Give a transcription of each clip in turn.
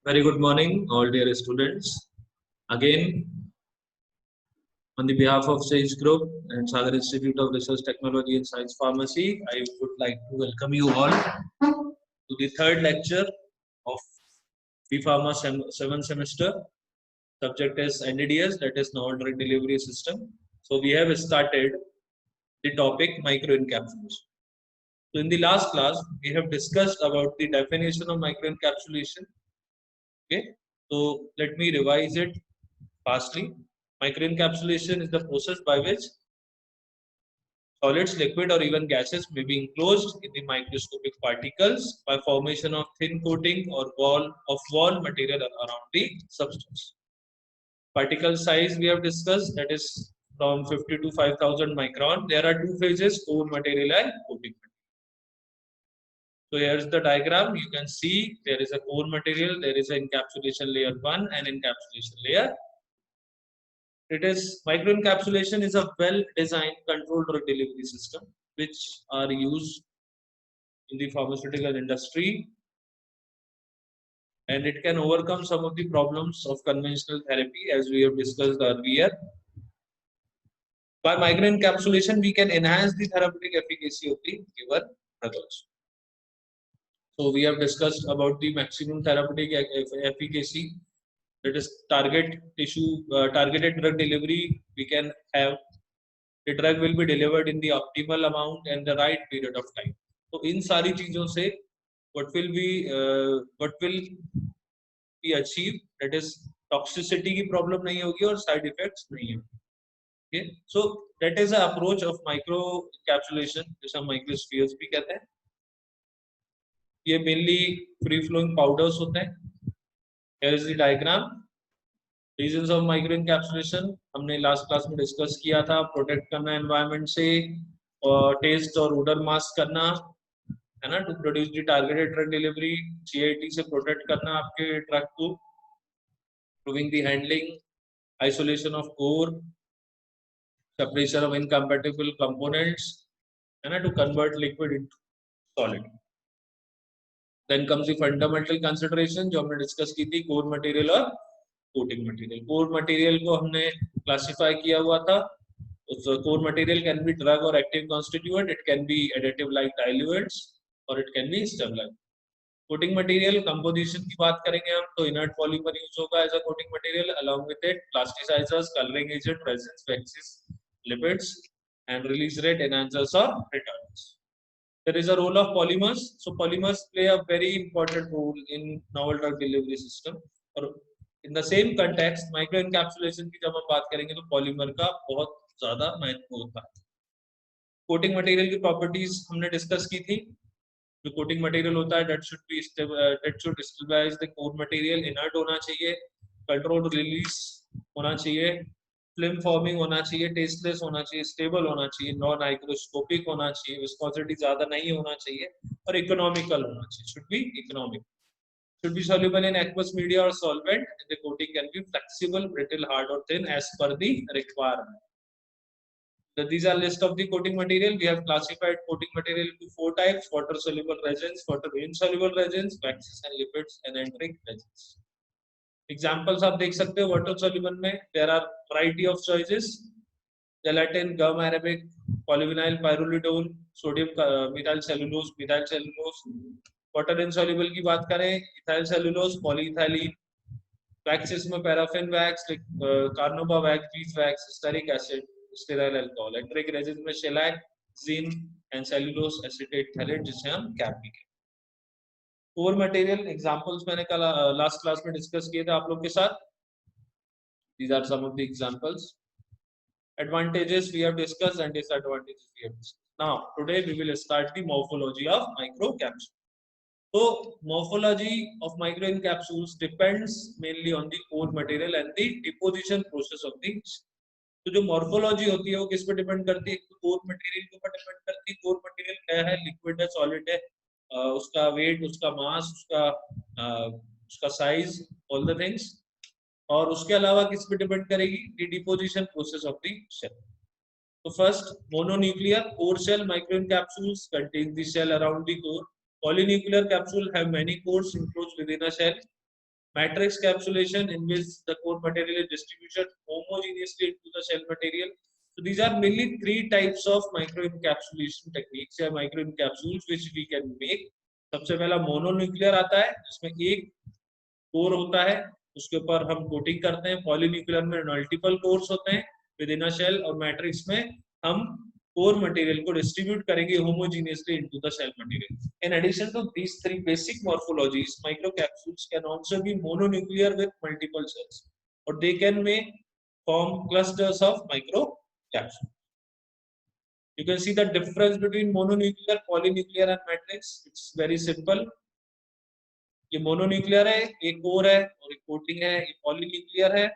Very good morning, all dear students. Again, on the behalf of Sage Group and Sagar Institute of Research Technology and Science Pharmacy, I would like to welcome you all to the third lecture of B.Pharma 7th semester. Subject is NDDS, that is Novel Drug Delivery System. So we have started the topic microencapsulation. So in the last class, we have discussed about the definition of microencapsulation. Okay, so let me revise it fastly. Microencapsulation is the process by which solids, liquid, or even gases may be enclosed in the microscopic particles by formation of thin coating or wall material around the substance. Particle size we have discussed, that is from 50 to 5000 micron. There are two phases: core material and coating material. So here's the diagram. You can see there is a core material, there is an encapsulation layer 1 and encapsulation layer. It is microencapsulation is a well-designed controlled drug delivery system which are used in the pharmaceutical industry, and it can overcome some of the problems of conventional therapy as we have discussed earlier. By microencapsulation, we can enhance the therapeutic efficacy of the given drugs. So we have discussed about the maximum therapeutic efficacy, that is targeted drug delivery. We can have the drug will be delivered in the optimal amount and the right period of time. So in सारी चीजों से what will be achieved, that is toxicity की problem नहीं होगी और side effects नहीं होगी. Okay, so that is the approach of microencapsulation, जिसे हम microspheres भी कहते हैं. ये mainly free flowing powders होते हैं. Here is the diagram. Reasons of microencapsulation हमने last class में discuss किया था. Protect करना environment से, taste और odor mask करना, है ना, to produce the targeted drug delivery. GIT से protect करना आपके drug को, improving the handling, isolation of core, separation of incompatible components, है ना, to convert liquid into solid. Then comes the fundamental consideration जो हमने discuss की थी, core material और coating material. Core material को हमने classify किया हुआ था. So core material can be drug or active constituent, it can be additive like diluents, or it can be stabilizer. Coating material composition की बात करेंगे हम तो inert polymer use होगा as a coating material, along with it plasticizers, coloring agent, resins, waxes, lipids, and release rate enhancers or retardants. There is a role of polymers. So polymers play a very important role in novel drug delivery system. और in the same context, microencapsulation की जब हम बात करेंगे तो polymer का बहुत ज़्यादा महत्व होता है. Coating material की properties हमने discuss की थी. जो coating material होता है, that should stabilize the core material, inert होना चाहिए, controlled release होना चाहिए, film forming होना चाहिए, tasteless होना चाहिए, stable होना चाहिए, non hygroscopic होना चाहिए, viscosity ज़्यादा नहीं होना चाहिए, और economical होना चाहिए. Should be economic. Should be soluble in aqueous media or solvent. The coating can be flexible, brittle, hard, or thin as per the requirement. So these are list of the coating material. We have classified coating material into 4 types: water soluble resins, water insoluble resins, waxes and lipids, and anhydric resins. Examples आप देख सकते हो. water soluble में there are variety of choices: gelatin, gum arabic, polyvinyl pyrrolidone, sodium methyl cellulose. Water insoluble की बात करें, ethyl cellulose, polyethylene. Waxes में paraffin wax, carnauba wax, beeswax, stearic acid, sterile alcohol. Anhydric resins में shellac, zinc and cellulose acetate phthalate, जिसे हम CAP भी कहते हैं. Core material examples मैंने कल last class में discuss किए थे आप लोग के साथ. These are some of the examples. Advantages we have discussed and disadvantages we have discussed. Now today we will start the morphology of microcapsule. So morphology of microencapsules depends mainly on the core material and the deposition process of the. तो जो morphology होती है वो किस पे depend करती है? core material के ऊपर डिपेंड करती है. core material क्या है? liquid है, solid है, उसका weight, उसका mass, उसका size, all the things. और उसके अलावा किस पे डिपेंड करेगी? the deposition process of the cell. So first, mononuclear core shell microencapsules contain the shell around the core. Polynuclear capsule have many cores enclosed within a shell. Matrix encapsulation, in which the core material is distributed homogeneously into the shell material. So these are mainly three types of microencapsulation techniques या microencapsules which we can make. सबसे पहला mononuclear आता है, जिसमें एक core होता है, उसके ऊपर हम कोटिंग करते हैं. पॉलीन्यूक्लियर में मल्टीपल कोर्स होते हैं विद इन अ शेल, और मैट्रिक्स में हम core material को distribute करेंगे homogeneously into the shell material. In addition to these three basic morphologies, microcapsules can also be mononuclear with multiple shells, or they can make form clusters of microcapsules. You can see the difference between mononuclear, polynuclear and matrix. It's very simple. ये mononuclear है, एक core है और एक coating है. ये polynuclear है.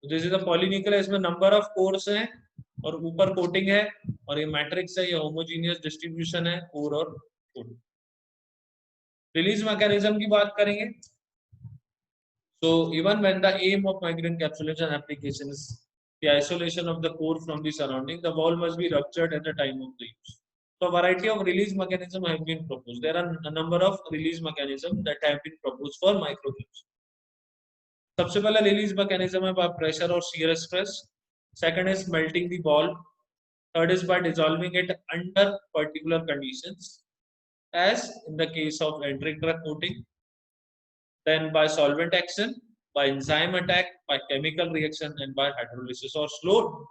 This is a polynuclear, इसमें नंबर ऑफ कोर्स हैं और ऊपर कोटिंग है, और ये मैट्रिक्स है, ये होमोजेनियस डिस्ट्रीब्यूशन है कोर और कोटिंग. रिलीज मैकेनिज्म की बात करेंगे. So even when the aim of microencapsulation application is the isolation of the core from the surrounding, the wall must be ruptured at the time of the use. So a variety of release mechanism have been proposed. There are a number of release mechanisms that have been proposed for microcapsules. सबसे पहला release mechanism है by pressure और shear stress. Second is melting the ball. Third is by dissolving it under particular conditions, as in the case of intra coating. Then by solvent action, by enzyme attack, by chemical reaction, and by hydrolysis or slow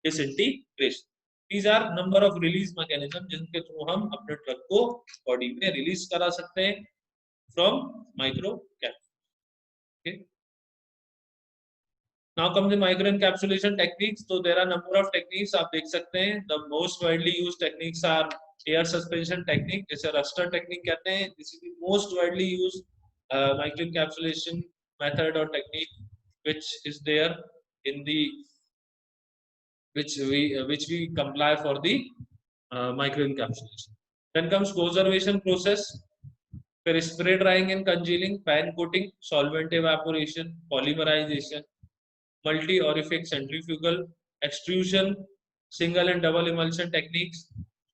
disintegration. These are number of release mechanism जिनके through हम अपने drug को body में release करा सकते हैं from microcapsule. Okay. Now comes the microencapsulation techniques. So there are number of techniques आप देख सकते हैं. The most widely used techniques are air suspension technique, जैसे रस्टर टेक्निक कहते हैं. This is the most widely used microencapsulation method or technique which is there in the which we comply for the microencapsulation. Then comes conservation process. फिर spray drying and congealing, pan coating, solvent evaporation, polymerization, multi-orific centrifugal extrusion, single and double emulsion techniques,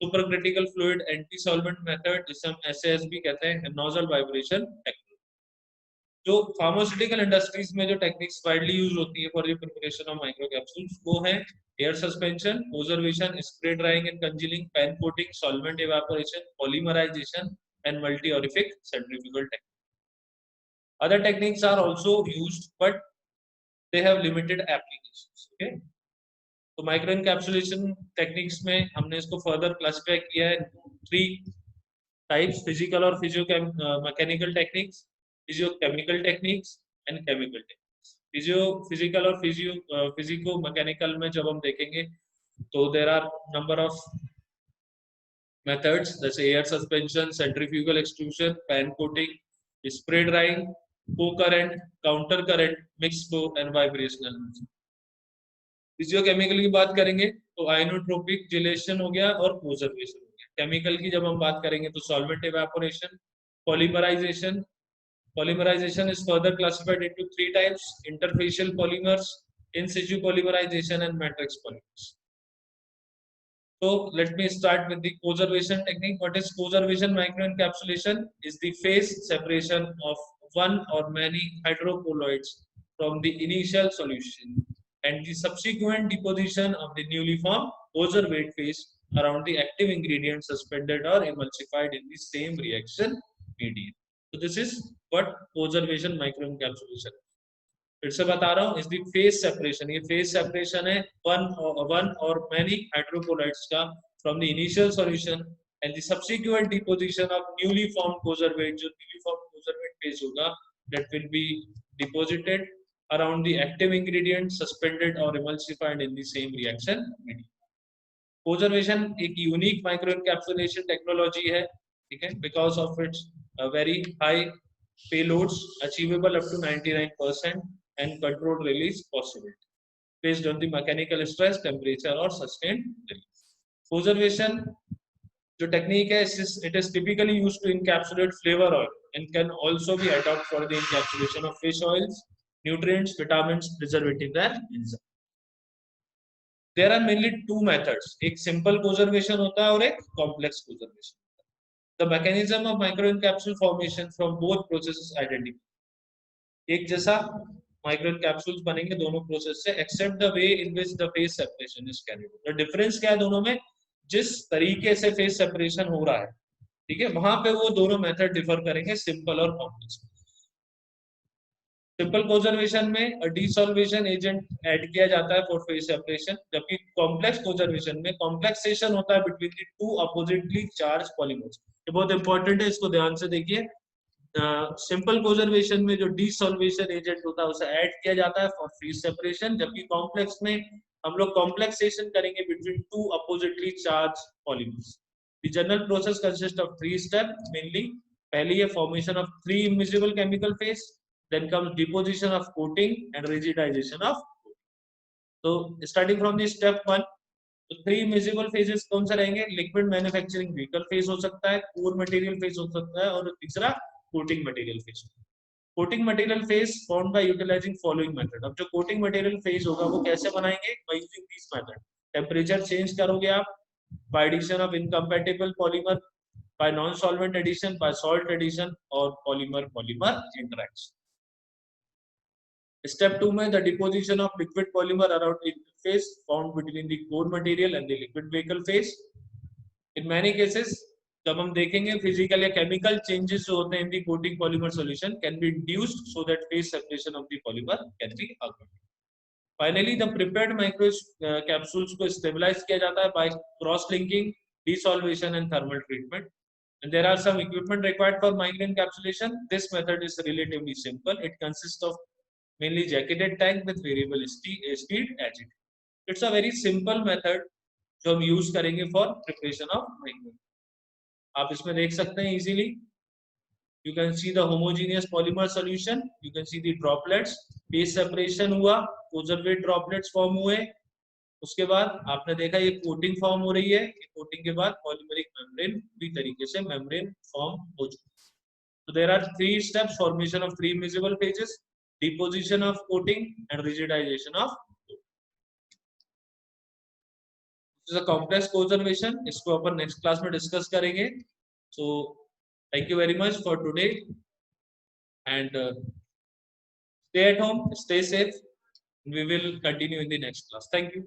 supercritical fluid anti-solvent method, जिसे हम SASB कहते हैं, nozzle vibration technique. जो pharmaceutical industries में जो techniques widely use होती है for the preparation of microcapsules वो है air suspension, conservation, spray drying and congealing, pan coating, solvent evaporation, polymerization and multi orifice centrifugal technique. Other techniques are also used but they have limited applications. Okay, तो micro encapsulation techniques में हमने इसको further classify किया है three types, physical और mechanical techniques, physiochemical techniques and chemical techniques. Physical और physico mechanical में जब हम देखेंगे तो there are number of methods जैसे air suspension, centrifugal extrusion, pan coating, spray drying, co-current, counter current, mixed flow and vibrational. Physiochemical की बात करेंगे तो आइनोट्रोपिक जिलेशन हो गया और कंजर्वेशन हो गया. केमिकल की जब हम बात करेंगे तो solvent evaporation, polymerisation. Polymerization is further classified into three types: interfacial polymers, in situ polymerization, and matrix polymers. So let me start with the conservation technique. What is conservation microencapsulation? Is the phase separation of one or many hydrocolloids from the initial solution and the subsequent deposition of the newly formed conservate phase around the active ingredient suspended or emulsified in the same reaction medium. So this is what conservation microencapsulation. फिर से बता रहा हूँ, is the phase separation. ये phase separation है one or many hydrocolloids का from the initial solution and the subsequent deposition of newly formed conservate. जो newly formed conservate phase होगा that will be deposited around the active ingredient suspended or emulsified in the same reaction medium. Conservation एक unique microencapsulation technology है, ठीक है, because of its very high payloads achievable up to 99% and controlled release possibility based on the mechanical stress, temperature or sustained release. Conservation जो technique है, it is typically used to encapsulate flavor oil and can also be adopted for the encapsulation of fish oils, nutrients, vitamins, preservatives and enzymes. There are mainly two methods, एक simple coacervation होता है और एक complex coacervation. The mechanism of micro capsule formation from both processes identical, एक जैसा micro capsules बनेंगे दोनों process से, except the way in which the phase separation is carried out. The difference क्या है दोनों में, जिस तरीके से फेज सेपरेशन हो रहा है, ठीक है, वहां पे वो दोनों मेथड डिफर करेंगे, सिंपल और कॉम्प्लेक्स। सिंपल कोजर्वेशन में डिसॉल्वेशन एजेंट ऐड किया जाता है फॉर फेज सेपरेशन, जबकि कॉम्प्लेक्स कोजर्वेशन में कॉम्प्लेक्सेशन होता है between the two oppositely charge polymers. ये बहुत इंपॉर्टेंट है, इसको ध्यान से देखिए। सिंपल कोजर्वेशन में जो डिसॉल्वेशन एजेंट होता है उसे ऐड किया जाता है फॉर फेज सेपरेशन, जबकि कॉम्प्लेक्स में हम लोग कॉम्प्लेक्सेशन करेंगे between two oppositely charge polymers. The general process consist of three step mainly. पहली है formation of three immiscible chemical phase, then comes deposition of coating and rigidization of coating. So starting from the step 1, तो three immiscible phases कौन से रहेंगे, liquid manufacturing vehicle phase हो सकता है, core material phase हो सकता है, और तीसरा coating material phase. Coating material phase form by utilising following method. अब जो कोटिंग मटेरियल फेज होगा वो कैसे बनाएंगे, by using this method. Temperature change करोगे आप, by addition of incompatible polymer, by non solvent addition, by salt addition, और polymer polymer interaction. Step 2 में the deposition of liquid polymer around interface found between the core material and the liquid vehicle phase. In many cases, जब हम देखेंगे physical या chemical changes जो होते हैं in the coating polymer solution can be induced so that phase separation of the polymer can be occurred. Finally, the prepared micro capsules को stabilize किया जाता है by cross linking, desolvation and thermal treatment. And there are some equipment required for micro encapsulation. This method is relatively simple. It consists of mainly jacketed tank with variable speed agitated. It's a very simple method जो हम use करेंगे for preparation of micro. आप इसमें देख सकते हैं easily. You can see the homogeneous polymer solution. You can see the droplets. phase separation हुआ, conservate droplets form हुए. उसके बाद आपने देखा ये कोटिंग फॉर्म हो रही है, कोटिंग के बाद पॉलीमरिक मेम्ब्रेन भी तरीके से मेम्ब्रेन फॉर्म हो चुकी है। So there are three steps: formation of three immiscible phases, deposition of coating, and rigidization of coating. This is a complex conservation. इसको अपन next class में discuss करेंगे. So thank you very much for today, and stay at home, stay safe. We will continue in the next class. Thank you.